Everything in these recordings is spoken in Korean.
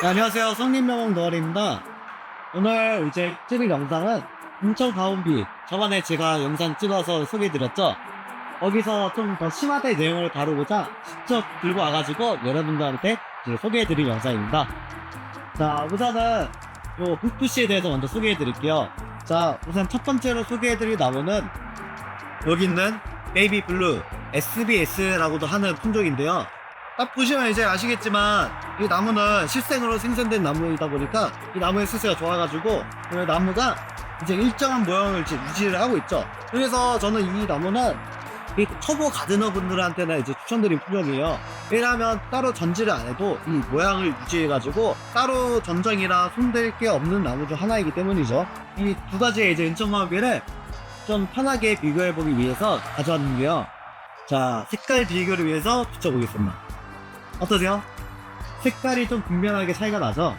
네, 안녕하세요. 성림명홍 너울입니다. 오늘 이제 찍을 영상은 인천 가온비, 저번에 제가 영상 찍어서 소개해드렸죠. 거기서 좀 더 심화된 내용을 다루고자 직접 들고 와가지고 여러분들한테 이제 소개해드릴 영상입니다. 자, 우선은 요 훅푸시에 대해서 먼저 소개해드릴게요. 자, 우선 첫 번째로 소개해드릴 나무는 여기 있는 베이비 블루 SBS라고도 하는 품종인데요. 딱 보시면 이제 아시겠지만 이 나무는 실생으로 생산된 나무이다 보니까 이 나무의 수세가 좋아가지고 이 나무가 이제 일정한 모양을 이제 유지를 하고 있죠. 그래서 저는 이 나무는 이 초보 가드너 분들한테는 이제 추천드린 품종이에요. 왜냐하면 따로 전지를 안 해도 이 모양을 유지해가지고 따로 전정이라 손댈 게 없는 나무 중 하나이기 때문이죠. 이 두 가지의 이제 인천가온비를 좀 편하게 비교해보기 위해서 가져왔는데요. 자, 색깔 비교를 위해서 붙여보겠습니다. 어떠세요? 색깔이 좀 분명하게 차이가 나죠?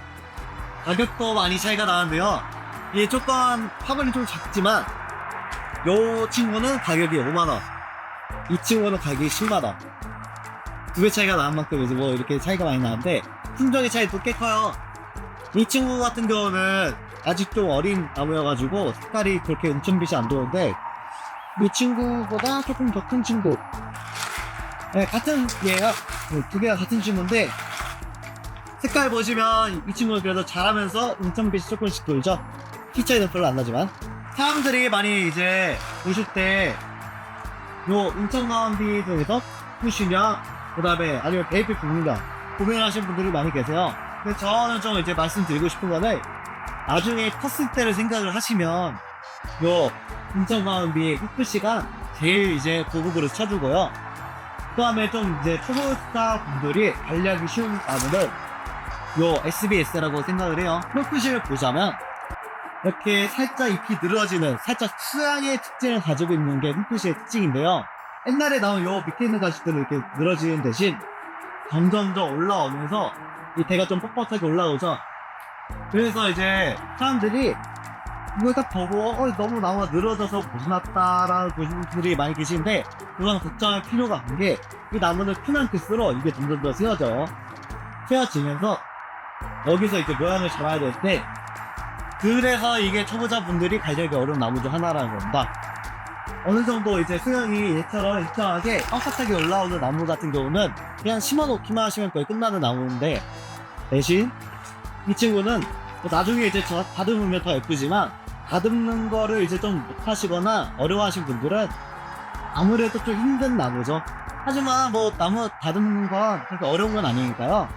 가격도 많이 차이가 나는데요. 이게 조금 화분이 좀 작지만 요 친구는 가격이 5만원, 이 친구는 가격이 10만원. 두 배 차이가 나는 만큼 이제 뭐 이렇게 차이가 많이 나는데 품종의 차이도 꽤 커요. 이 친구 같은 경우는 아직 좀 어린 나무여가지고 색깔이 그렇게 은천빛이 안 도는데 이 친구보다 조금 더 큰 친구, 네, 같은 얘예요. 두 개가 같은 친구인데 색깔 보시면 이 친구는 그래도 자라면서 은천빛이 조금씩 돌죠. 키 차이는 별로 안 나지만 사람들이 많이 이제 보실 때 요 인천가온비 중에서 푸시냐 그 다음에 아니면 베이비 블루냐 고민하시는 분들이 많이 계세요. 근데 저는 좀 이제 말씀드리고 싶은 거는 나중에 컸을 때를 생각을 하시면 요 인천가온비 푸시가 제일 이제 고급으로 쳐주고요. 그 다음에 좀 이제 초보자 분들이 관리하기 쉬운 나무는 요 SBS라고 생각을 해요. 풀푸시를 보자면 이렇게 살짝 잎이 늘어지는 살짝 수양의 특징을 가지고 있는 게 풀푸시의 특징인데요. 옛날에 나온 요 밑에 있는 가시들은 이렇게 늘어지는 대신 점점점 올라오면서 이 대가 좀 뻣뻣하게 올라오죠. 그래서 이제 사람들이 이걸 딱 보고 너무 나무가 늘어져서 고장났다라는 분들이 많이 계시는데 그건 걱정할 필요가 없는 게 이 나무는 크면 클수록 이게 점점 더 세워지면서 여기서 이제 모양을 잡아야 될 때 그래서 이게 초보자분들이 관리하기 어려운 나무 중 하나라는 겁니다. 어느 정도 이제 수영이 얘처럼 일정하게 뻣뻣하게 올라오는 나무 같은 경우는 그냥 심어놓기만 하시면 거의 끝나는 나무인데 대신 이 친구는 나중에 이제 다듬으면 더 예쁘지만 다듬는 거를 이제 좀 못하시거나 어려워하신 분들은 아무래도 좀 힘든 나무죠. 하지만 뭐 나무 다듬는 건 그렇게 어려운 건 아니니까요.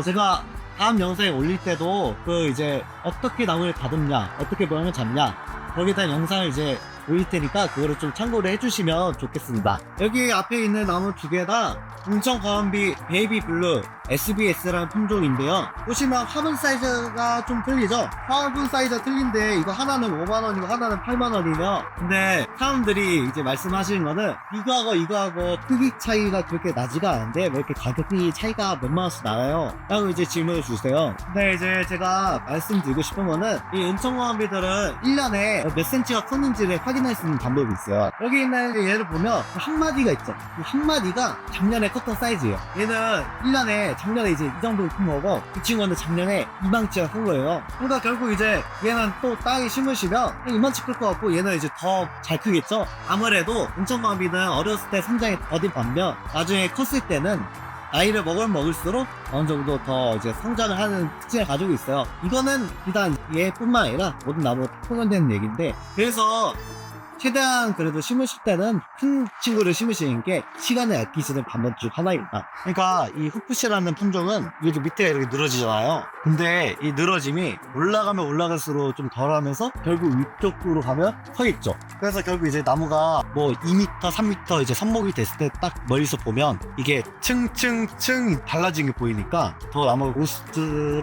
제가 다음 영상에 올릴 때도 그 이제 어떻게 나무를 다듬냐, 어떻게 모양을 잡냐 거기에 대한 영상을 이제 올릴 테니까 그거를 좀 참고를 해주시면 좋겠습니다. 여기 앞에 있는 나무 두 개 다 인천가온비 베이비 블루 SBS라는 품종인데요. 보시면 화분 사이즈가 좀 틀리죠? 화분 사이즈가 틀린데 이거 하나는 5만원이고 하나는 8만원이며 근데 사람들이 이제 말씀하시는 거는 이거하고 크기 차이가 그렇게 나지가 않은데 왜 이렇게 가격이 차이가 몇만원씩 나요? 라고 이제 질문을 주세요. 근데 이제 제가 말씀드리고 싶은 거는 이 인천가온비들은 1년에 몇 cm가 컸는지를 확인할 수 있는 방법이 있어요. 여기 있는 얘를 보면 한 마디가 있죠. 이 한 마디가 작년에 컸던 사이즈예요. 얘는 1년에 작년에 이제 이 정도 큰 거고 이 친구는 작년에 이만치가 큰 거예요. 그러니까 결국 이제 얘는 또 땅에 심으시면 이만치 클 것 같고 얘는 이제 더 잘 크겠죠. 아무래도 인천가온비는 어렸을 때 성장이 더딘 반면 나중에 컸을 때는 나이를 먹을수록 어느 정도 더 이제 성장을 하는 특징을 가지고 있어요. 이거는 비단 얘뿐만 아니라 모든 나무가 통용되는 얘기인데 그래서 최대한 그래도 심으실 때는 큰 친구를 심으시는 게 시간을 아끼시는 방법 중 하나입니다. 그러니까 이 훅푸시라는 품종은 이렇게 밑에가 이렇게 늘어지잖아요. 근데 이 늘어짐이 올라가면 올라갈수록 좀 덜하면서 결국 위쪽으로 가면 서 있죠. 그래서 결국 이제 나무가 뭐 2m, 3m 이제 선목이 됐을 때 딱 멀리서 보면 이게 층층층 달라진 게 보이니까 더 나무가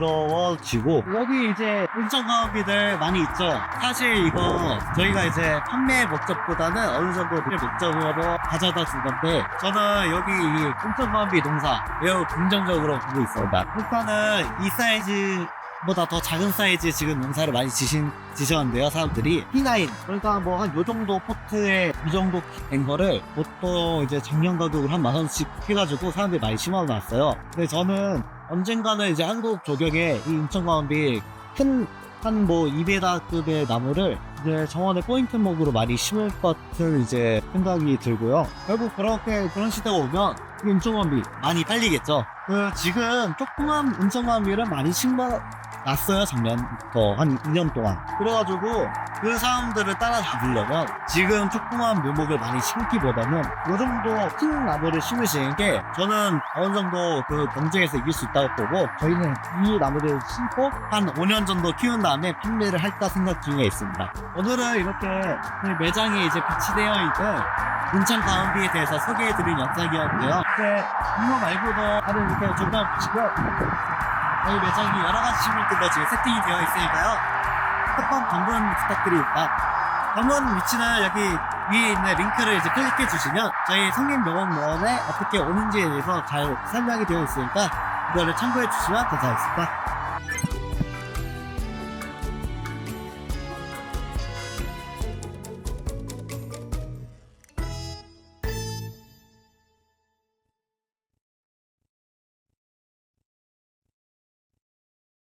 고스트러워지고 여기 이제 인천가온비들 많이 있죠. 사실 이거 저희가 이제 판매 목적보다는 어느 정도 목적으로 가져다 준 건데 저는 여기 이 인천가온비 농사 매우 긍정적으로 보고 있습니다. 일단은 이 사이즈 보다 더 작은 사이즈 지금 농사를 많이 지셨는데요, 사람들이. P9. 그러니까 뭐 한 요 정도 포트에 이 정도 된 거를 보통 이제 작년 가격으로 한 10,000원씩 해가지고 사람들이 많이 심어 놨어요. 근데 저는 언젠가는 이제 한국 조경에 이 인천광원비 큰 한 뭐 2배다급의 나무를 이제 정원의 포인트목으로 많이 심을 것 같은 이제 생각이 들고요. 결국 그런 시대가 오면 이 인천광원비 많이 팔리겠죠. 지금 조그만 인천광원비를 많이 심어놨어요, 작년부터 한 2년 동안. 그래가지고 그 사람들을 따라잡으려면 지금 조그만 묘목을 많이 심기보다는 요 정도 큰 나무를 심으시는 게 저는 어느 정도 그 경쟁에서 이길 수 있다고 보고, 저희는 이 나무를 심고 한 5년 정도 키운 다음에 판매를 할까 생각 중에 있습니다. 오늘은 이렇게 저희 매장에 이제 비치되어 있는 인천 가운비에 대해서 소개해드린 영상이었는데요. 이제 이거 말고도 다른 이렇게 조명 보시고 저희 매장이 여러가지 식물들로 지금 세팅이 되어 있으니까요. 한번 방문 부탁드립니다. 방문 위치는 여기 위에 있는 링크를 이제 클릭해 주시면 저희 성림농업원에 어떻게 오는지에 대해서 잘 설명이 되어 있으니까 이거를 참고해 주시면 감사하겠습니다.